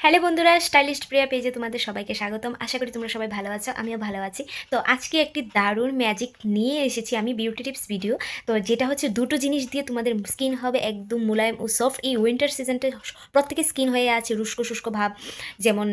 Hello বন্ধুরা, stylist প্রিয়া পেজে তোমাদের সবাইকে স্বাগতম। আশা করি তোমরা সবাই ভালো আছো, আমিও ভালো আছি। তো আজকে একটি দারুণ ম্যাজিক নিয়ে এসেছি আমি, বিউটি টিপস ভিডিও। তো যেটা হচ্ছে দুটো জিনিস দিয়ে তোমাদের স্কিন হবে একদম মোলায়েম ও সফট। এই উইন্টার সিজনটা প্রত্যেকের স্কিন হয়ে আছে শুষ্ক শুষ্ক ভাব, যেমন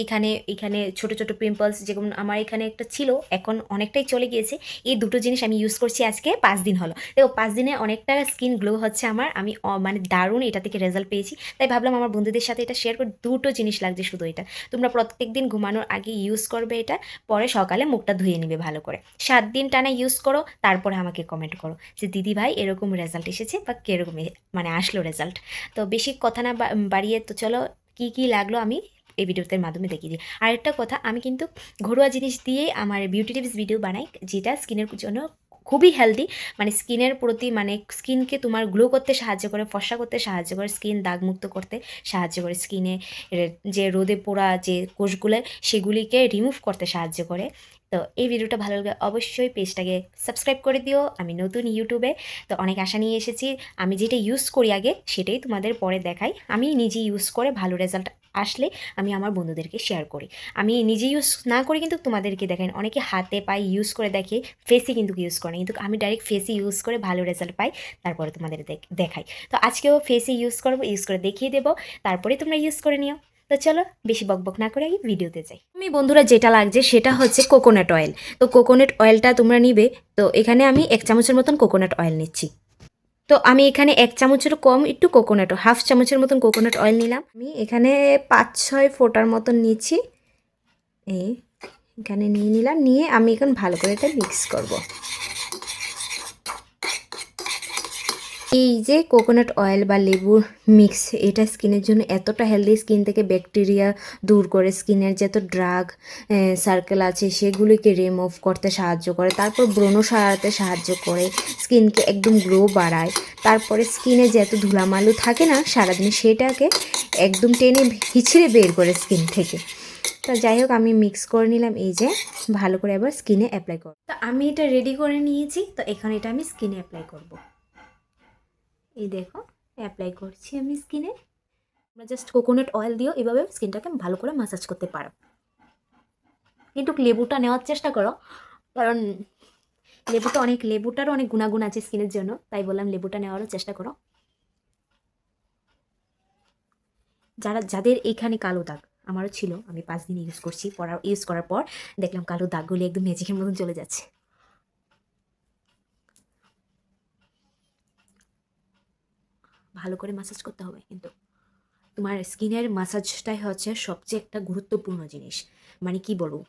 এখানে এখানে ছোট ছোট পিম্পলস, যেমন আমার এখানে একটা ছিল, এখন অনেকটাই চলে গিয়েছে। এই দুটো জিনিস আমি ইউজ করছি আজকে 5 দিন হলো। তো 5 দিনে অনেকটা স্কিন গ্লো হচ্ছে আমার। আমি মানে দারুণ এটা থেকে রেজাল্ট পেয়েছি, তাই ভাবলাম আমার বন্ধুদের সাথে এটা শেয়ার করে। দুটো জিনিস লাগছে শুধু এটা। তোমরা প্রত্যেক দিন ঘুমানোর আগে ইউজ করবে এটা, পরে সকালে মুখটা ধুয়ে নিবে ভালো করে। 7 দিন টানা ইউজ করো, তারপরে আমাকে কমেন্ট করো যে দিদি ভাই এরকম রেজাল্ট এসেছে বা কীরকম মানে আসলো রেজাল্ট। তো বেশি কথা না বাড়িয়ে তো চলো কি কি লাগলো আমি এই ভিডিওতে মাধ্যমে দেখিয়ে দিই। আরেকটা কথা, আমি কিন্তু ঘরোয়া জিনিস দিয়েই আমার বিউটি টিপস ভিডিও বানাই, যেটা স্কিনের জন্য খুবই হেলদি। মানে স্কিনের প্রতি, মানে স্কিনকে তোমার গ্লো করতে সাহায্য করে, ফর্সা করতে সাহায্য করে, স্কিন দাগমুক্ত করতে সাহায্য করে, স্কিনে যে রোদে পোড়া যে কোষগুলো সেগুলিকে রিমুভ করতে সাহায্য করে। তো এই ভিডিওটা ভালো লাগে অবশ্যই পেজটাকে সাবস্ক্রাইব করে দিও। আমি নতুন ইউটিউবে, তো অনেক আশা নিয়ে এসেছি। আমি যেটা ইউজ করি আগে সেটাই তোমাদের পরে দেখাই। আমি নিজে ইউজ করে ভালো রেজাল্ট আসলে আমি আমার বন্ধুদেরকে শেয়ার করি। আমি নিজে ইউজ না করি কিন্তু তোমাদেরকে দেখাই। অনেকে হাতে পায়ে ইউজ করে দেখে, ফেসে কিন্তু ইউজ করে না, কিন্তু আমি ডাইরেক্ট ফেসে ইউজ করে ভালো রেজাল্ট পাই, তারপরে তোমাদের দেখাই। তো আজকেও ফেসে ইউজ করবো, ইউজ করে দেখিয়ে দেবো, তারপরে তোমরা ইউজ করে নিও। তো চলো বেশি বকবক না করে আগে ভিডিওতে যাই। আমি বন্ধুরা যেটা লাগছে সেটা হচ্ছে কোকোনাট অয়েল। তো কোকোনাট অয়েলটা তোমরা নিবে। তো এখানে আমি 1 চামচের মতন কোকোনাট অয়েল নিচ্ছি। তো আমি এখানে 1 চামচেরও কম একটু কোকোনাট, 1/2 চামচের মতন কোকোনাট অয়েল নিলাম। আমি এখানে 5-6 ফোঁটার মতন নিচ্ছি। এই এখানে নিয়ে নিলাম, নিয়ে আমি এখন ভালো করে এটা মিক্স করব। এই যে কোকোনাট অয়েল বা লেবুর মিক্স, এটা স্কিনের জন্য এতটা হেলদি, স্কিন থেকে ব্যাকটেরিয়া দূর করে, স্কিনের যত ড্রাগ সার্কেল আছে সেগুলিকে রিমুভ করতে সাহায্য করে, তারপর ব্রণ সারাতে সাহায্য করে, স্কিনকে একদম গ্লো বাড়ায়, তারপরে স্কিনে যত ধুলামালু থাকে না সারাদিন সেটাকে একদম টেনে হিচড়ে বের করে স্কিন থেকে। তো যাই হোক, আমি মিক্স করে নিলাম, এই যে ভালো করে এবার স্কিনে অ্যাপ্লাই করব। তো আমি এটা রেডি করে নিয়েছি, তো এখানে এটা আমি স্কিনে অ্যাপ্লাই করব। এই দেখো অ্যাপ্লাই করছি আমি স্কিনে। তোমরা জাস্ট কোকোনাট অয়েল দিও, এভাবে স্কিনটাকে ভালো করে ম্যাসাজ করতে পারো। কিন্তু লেবুটা নেওয়ার চেষ্টা করো, কারণ লেবুটারও অনেক গুণাগুণ আছে স্কিনের জন্য, তাই বললাম লেবুটা নেওয়ারও চেষ্টা করো। যাদের এইখানে কালো দাগ, আমারও ছিল, আমি 5 দিন ইউজ করছি, ইউজ করার পর দেখলাম কালো দাগগুলি একদম ম্যাজিকের মতন চলে যাচ্ছে। ভালো করে ম্যাসাজ করতে হবে কিন্তু। তোমার স্কিনের ম্যাসাজটাই হচ্ছে সবচেয়ে একটা গুরুত্বপূর্ণ জিনিস। মানে কি বলবো,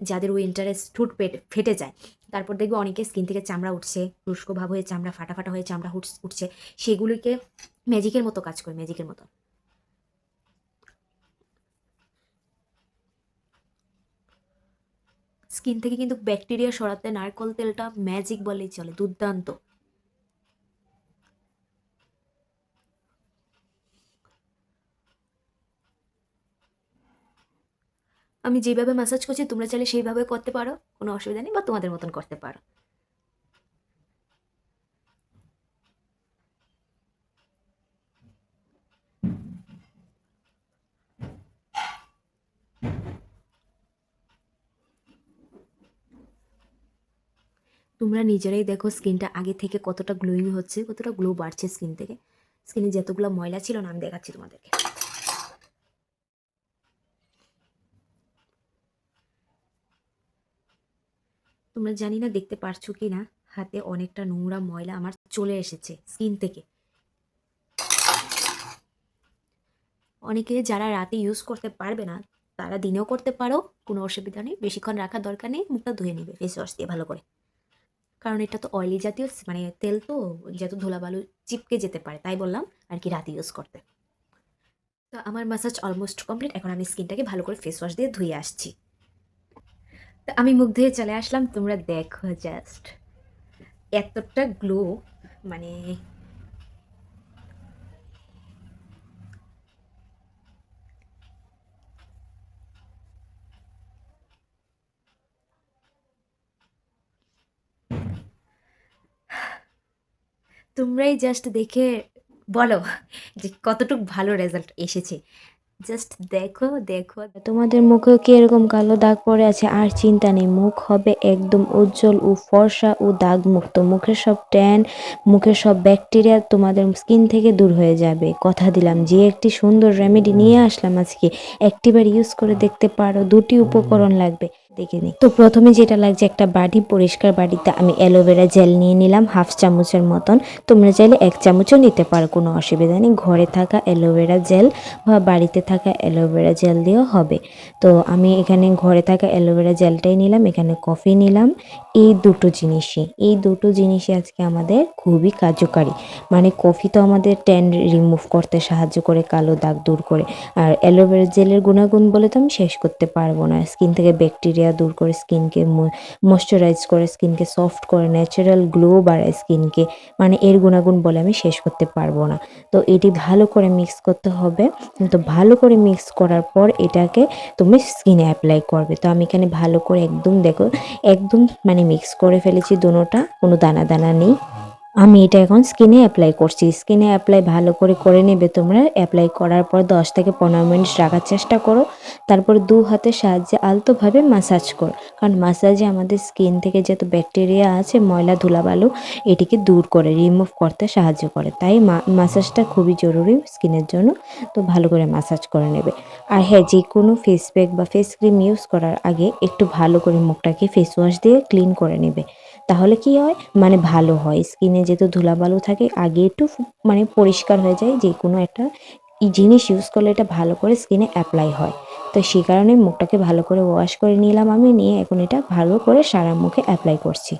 যাদের উইন্টারে ঠোঁট ফেটে যায়, তারপর দেখবে অনেকের স্কিন থেকে চামড়া উঠছে, শুষ্ক ভাব হয়ে চামড়া ফাটা ফাটা হয়ে চামড়া উঠছে, সেগুলিকে ম্যাজিকের মতো কাজ করে, ম্যাজিকের মতো। স্কিন থেকে কিন্তু ব্যাকটেরিয়া সরাতে নারকোল তেলটা ম্যাজিক বলেই চলে, দুর্দান্ত। আমি যেভাবে ম্যাসাজ করছি তোমরা চাইলে সেইভাবে করতে পারো, কোনো অসুবিধা নেই, বা তোমাদের মতন করতে পারো। তোমরা নিজেরাই দেখো স্কিনটা আগে থেকে কতটা গ্লোয়িং হচ্ছে, কতটা গ্লো বাড়ছে স্কিন থেকে। স্কিনে যতগুলো ময়লা ছিল না, আমি দেখাচ্ছি তোমাদেরকে। তোমরা জানি না দেখতে পারছো কি না, হাতে অনেকটা নোংরা ময়লা আমার চলে এসেছে স্কিন থেকে। অনেকে যারা রাতে ইউজ করতে পারবে না, তারা দিনেও করতে পারো, কোনো অসুবিধা নেই, বেশিক্ষণ রাখার দরকার নেই, মুখটা ধুয়ে নেবে ফেস ওয়াশ দিয়ে ভালো করে। কারণ এটা তো অয়েলি জাতীয় মানে তেল, তো যত ধুলাবালু চিপকে যেতে পারে, তাই বললাম আর কি রাতে ইউজ করতে। তো আমার ম্যাসাজ অলমোস্ট কমপ্লিট, এখন আমি স্কিনটাকে ভালো করে ফেস ওয়াশ দিয়ে ধুয়ে আসছি। তো আমি মুখ ধুয়ে চলে আসলাম, তোমরা দেখো জাস্ট এতটা গ্লো, মানে তোমরাই জাস্ট দেখে বলো যে কতটুক ভালো রেজাল্ট এসেছে। জাস্ট দেখো, দেখো। তোমাদের মুখেও কি এরকম কালো দাগ পড়ে আছে? আর চিন্তা নেই, মুখ হবে একদম উজ্জ্বল ও ফর্সা ও দাগমুক্ত। মুখের সব ট্যান, মুখের সব ব্যাকটেরিয়া তোমাদের স্কিন থেকে দূর হয়ে যাবে। কথা দিলাম, যে একটি সুন্দর রেমেডি নিয়ে আসলাম আজকে, একটিবার ইউজ করে দেখতে পারো। ২টি উপকরণ লাগবে, দেখে নিই। তো প্রথমে যেটা লাগছে, একটা বাটি, পরিষ্কার বাটিতে আমি অ্যালোভেরা জেল নিয়ে নিলাম 1/2 চামচের মতন। তোমরা চাইলে 1 চামচও নিতে পারো, কোনো অসুবিধা নেই। ঘরে থাকা অ্যালোভেরা জেল বা বাড়িতে থাকা অ্যালোভেরা জেল দিয়েও হবে। তো আমি এখানে ঘরে থাকা অ্যালোভেরা জেলটাই নিলাম, এখানে কফি নিলাম। এই দুটো জিনিসই আজকে আমাদের খুবই কার্যকারী। মানে কফি তো আমাদের ট্যান রিমুভ করতে সাহায্য করে, কালো দাগ দূর করে। আর অ্যালোভেরা জেলের গুণাগুণ বলে তো আমি শেষ করতে পারবো না। স্কিন থেকে ব্যাকটেরিয়া দূর করে, স্কিনকে ময়শ্চারাইজ করে, স্কিনকে সফট করে, ন্যাচারাল গ্লো বাড়ায় স্কিনকে। মানে এর গুণাগুণ বলে আমি শেষ করতে পারবো না। তো এটি ভালো করে মিক্স করতে হবে। তো ভালো করে মিক্স করার পর এটাকে তুমি স্কিনে অ্যাপ্লাই করবে। তো আমি এখানে ভালো করে একদম দেখো, একদম মানে মিক্স করে ফেলেছি, দোনোটা কোনো দানা দানা নেই। আমি এটা এখন স্কিনে অ্যাপ্লাই করছি। স্কিনে অ্যাপ্লাই ভালো করে নেবে তোমরা। অ্যাপ্লাই করার পর 10 থেকে 15 মিনিট রাখার চেষ্টা করো। তারপর 2 হাতের সাহায্যে আলতোভাবে মাসাজ করো। কারণ মাসাজে আমাদের স্কিন থেকে যত ব্যাকটেরিয়া আছে, ময়লা ধুলাবালু, এটিকে দূর করে, রিমুভ করতে সাহায্য করে। তাই মাসাজটা খুবই জরুরি স্কিনের জন্য। তো ভালো করে মাসাজ করে নেবে। আর হ্যাঁ, যে কোনো ফেস প্যাক বা ফেস ক্রিম ইউজ করার আগে একটু ভালো করে মুখটাকে ফেস ওয়াশ দিয়ে ক্লিন করে নেবে। তাহলে কি হয়, মানে ভালো হয়। স্কিনে যেহেতু ধুলাবালু থাকে, আগে একটু মানে পরিষ্কার হয়ে যায়। যে কোনো একটা জিনিস ইউজ করলে এটা ভালো করে স্কিনে অ্যাপ্লাই হয়। তো সেই কারণে মুখটাকে ভালো করে ওয়াশ করে নিলাম আমি, নিয়ে এখন এটা ভালো করে সারা মুখে অ্যাপ্লাই করছি।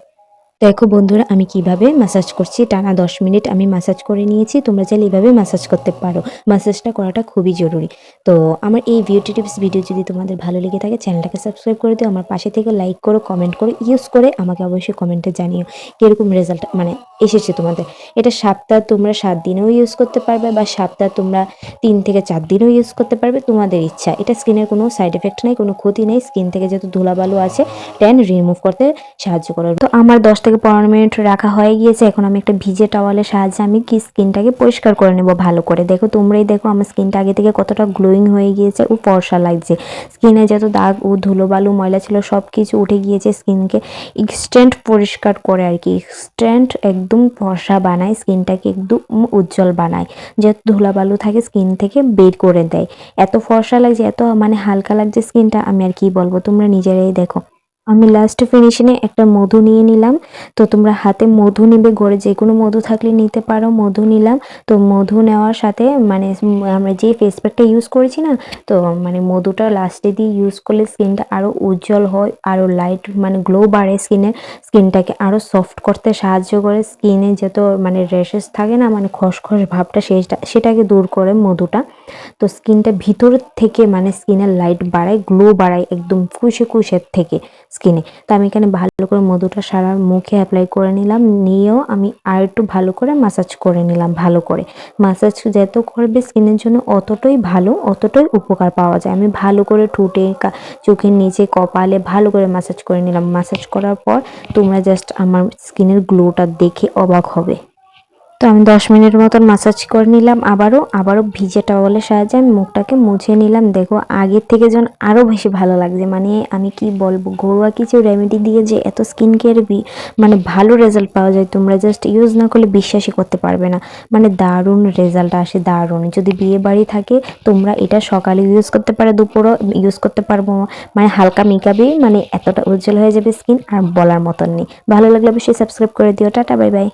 দেখো বন্ধুরা, আমি কিভাবে ম্যাসাজ করছি। টানা 10 মিনিট আমি ম্যাসাজ করে নিয়েছি। তোমরা চাইলে এইভাবে ম্যাসাজ করতে পারো। ম্যাসাজটা করাটা খুবই জরুরি। তো আমার এই বিউটি টিপস ভিডিও যদি তোমাদের ভালো লেগে থাকে, চ্যানেলটাকে সাবস্ক্রাইব করে দিও। আমার পাশে থেকে লাইক করো, কমেন্ট করো, ইউজ করে আমাকে অবশ্যই কমেন্টে জানিও কীরকম রেজাল্ট মানে এসেছে তোমাদের। এটা সপ্তাহ তোমরা 7 দিনেও ইউজ করতে পারবে, বা সপ্তাহ তোমরা 3 থেকে 4 দিনও ইউজ করতে পারবে, তোমাদের ইচ্ছা। এটা স্কিনের কোনো সাইড এফেক্ট নেই, কোনো ক্ষতি নেই। স্কিন থেকে যত ধুলাবালু আছে, ট্যান রিমুভ করতে সাহায্য করে। তো আমার 10 থেকে 15 মিনিট রাখা হয়ে গিয়েছে। এখন আমি একটা ভিজে টাওয়ালের সাহায্যে আমি কি স্কিনটাকে পরিষ্কার করে নেব ভালো করে। দেখো, তোমরাই দেখো আমার স্কিনটা আগে থেকে কতটা গ্লোয়িং হয়ে গিয়েছে ও ফর্সা লাগছে। স্কিনে যত দাগ ও ধুলোবালু ময়লা ছিল সব কিছু উঠে গিয়েছে। স্কিনকে ইনস্ট্যান্ট পরিষ্কার করে আর কি, ইনস্ট্যান্ট একদম ফর্সা বানায়, স্কিনটাকে একদম উজ্জ্বল বানায়। যত ধুলাবালু থাকে স্কিন থেকে বের করে দেয়। এত ফর্সা লাগছে, এত মানে হালকা লাগছে স্কিনটা, আমি আর কি বলবো, তোমরা নিজেরাই দেখো। আমি লাস্ট ফিনিশিংয়ে একটা মধু নিয়ে নিলাম। তো তোমরা হাতে মধু নিবে, ঘরে যে কোনো মধু থাকলে নিতে পারো। মধু নিলাম। তো মধু নেওয়ার সাথে মানে আমরা যে ফেস প্যাকটা ইউজ করেছি না, তো মানে মধুটা লাস্টে দিয়ে ইউজ করলে স্কিনটা আরও উজ্জ্বল হয়, আরও লাইট মানে গ্লো বাড়ে স্কিনের। স্কিনটাকে আরও সফট করতে সাহায্য করে। স্কিনে যত মানে র্যাশেস থাকে না, মানে খসখস ভাবটা, সেটাকে দূর করে মধুটা। তো স্কিনটা ভিতর থেকে মানে স্কিনের লাইট বাড়ায়, গ্লো বাড়ায় একদম কুশে থেকে স্কিনে। তো আমি এখানে ভালো করে মধুটা সারা মুখে অ্যাপ্লাই করে নিলাম। নিয়েও আমি আর একটু ভালো করে মাসাজ করে নিলাম। ভালো করে মাসাজ যত করবে স্কিনের জন্য অতটাই ভালো, অতটাই উপকার পাওয়া যায়। আমি ভালো করে ঠোঁটে, চোখের নিচে, কপালে ভালো করে মাসাজ করে নিলাম। মাসাজ করার পর তোমরা জাস্ট আমার স্কিনের গ্লোটা দেখে অবাক হবে। তো আমি 10 মিনিট মতন মাসাজ করে নিলাম। আবারও ভিজে টাওয়ালের সাহায্যে আমি মুখটাকে মুছে নিলাম। দেখো, আগের থেকে যেন আরও বেশি ভালো লাগছে। মানে আমি কি বলবো, ঘরোয়া কিছু রেমেডি দিয়ে যে এত স্কিন কেয়ার মানে ভালো রেজাল্ট পাওয়া যায়, তোমরা জাস্ট ইউজ না করলে বিশ্বাসই করতে পারবে না। মানে দারুণ রেজাল্ট আসে, দারুণ। যদি বিয়ে বাড়ি থাকে, তোমরা এটা সকালে ইউজ করতে পারো, দুপুরও ইউজ করতে পারবো। মানে হালকা মেকআপে মানে এতটা উজ্জ্বল হয়ে যাবে স্কিন, আর বলার মতন নেই। ভালো লাগলে অবশ্যই সাবস্ক্রাইব করে দিও। Tata, bye bye.